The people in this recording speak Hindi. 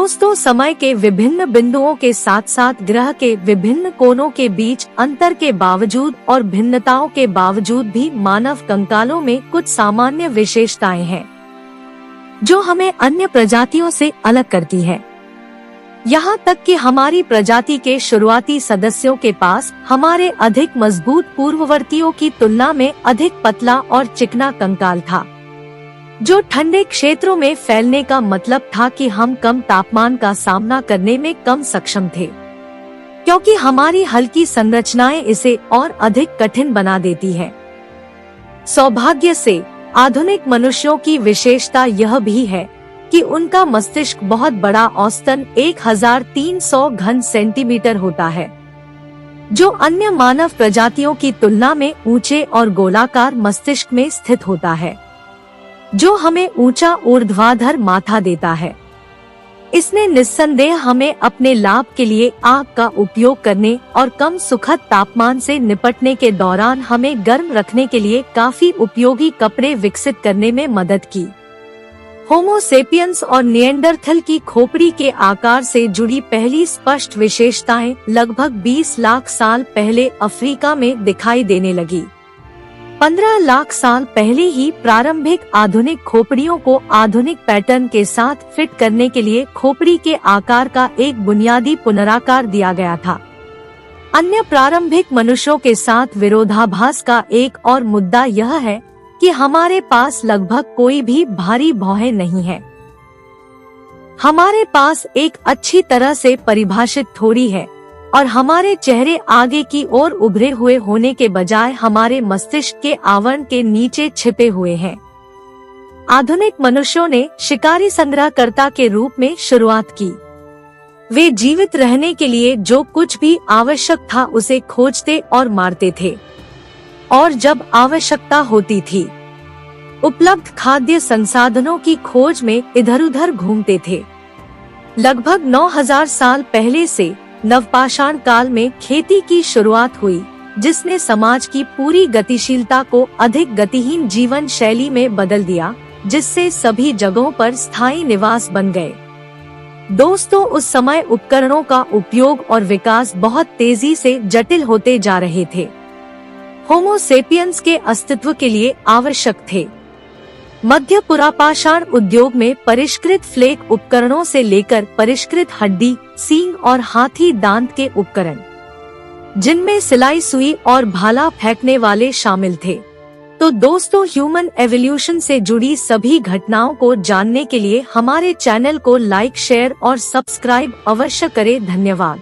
दोस्तों, समय के विभिन्न बिंदुओं के साथ साथ ग्रह के विभिन्न कोनों के बीच अंतर के बावजूद और भिन्नताओं के बावजूद भी मानव कंकालों में कुछ सामान्य विशेषताएं हैं जो हमें अन्य प्रजातियों से अलग करती है। यहाँ तक कि हमारी प्रजाति के शुरुआती सदस्यों के पास हमारे अधिक मजबूत पूर्ववर्तियों की तुलना में अधिक पतला और चिकना कंकाल था, जो ठंडे क्षेत्रों में फैलने का मतलब था कि हम कम तापमान का सामना करने में कम सक्षम थे, क्योंकि हमारी हल्की संरचनाएं इसे और अधिक कठिन बना देती है। सौभाग्य से आधुनिक मनुष्यों की विशेषता यह भी है कि उनका मस्तिष्क बहुत बड़ा, औसतन 1300 घन सेंटीमीटर होता है, जो अन्य मानव प्रजातियों की तुलना में ऊंचे और गोलाकार मस्तिष्क में स्थित होता है, जो हमें ऊंचा ऊर्ध्वाधर माथा देता है। इसने निस्संदेह हमें अपने लाभ के लिए आग का उपयोग करने और कम सुखद तापमान से निपटने के दौरान हमें गर्म रखने के लिए काफी उपयोगी कपड़े विकसित करने में मदद की। होमो सेपियंस और निएंडरथल की खोपड़ी के आकार से जुड़ी पहली स्पष्ट विशेषताएं लगभग 20 लाख साल पहले अफ्रीका में दिखाई देने लगी। 15 लाख साल पहले ही प्रारंभिक आधुनिक खोपड़ियों को आधुनिक पैटर्न के साथ फिट करने के लिए खोपड़ी के आकार का एक बुनियादी पुनराकार दिया गया था। अन्य प्रारंभिक मनुष्यों के साथ विरोधाभास का एक और मुद्दा यह है कि हमारे पास लगभग कोई भी भारी भौहें नहीं है। हमारे पास एक अच्छी तरह से परिभाषित ठोड़ी है और हमारे चेहरे आगे की ओर उभरे हुए होने के बजाय हमारे मस्तिष्क के आवरण के नीचे छिपे हुए हैं। आधुनिक मनुष्यों ने शिकारी संग्रहकर्ता के रूप में शुरुआत की। वे जीवित रहने के लिए जो कुछ भी आवश्यक था उसे खोजते और मारते थे, और जब आवश्यकता होती थी उपलब्ध खाद्य संसाधनों की खोज में इधर-उधर घूमते थे। लगभग 9000 साल पहले से नवपाषाण काल में खेती की शुरुआत हुई, जिसने समाज की पूरी गतिशीलता को अधिक गतिहीन जीवन शैली में बदल दिया, जिससे सभी जगहों पर स्थायी निवास बन गए। दोस्तों, उस समय उपकरणों का उपयोग और विकास बहुत तेजी से जटिल होते जा रहे थे। होमो सेपियंस के अस्तित्व के लिए आवश्यक थे मध्य पुरापाषाण उद्योग में परिष्कृत फ्लेक उपकरणों से लेकर परिष्कृत हड्डी, सींग और हाथी दांत के उपकरण, जिनमें सिलाई सुई और भाला फेंकने वाले शामिल थे। तो दोस्तों, ह्यूमन एवोल्यूशन से जुड़ी सभी घटनाओं को जानने के लिए हमारे चैनल को लाइक, शेयर और सब्सक्राइब अवश्य करें। धन्यवाद।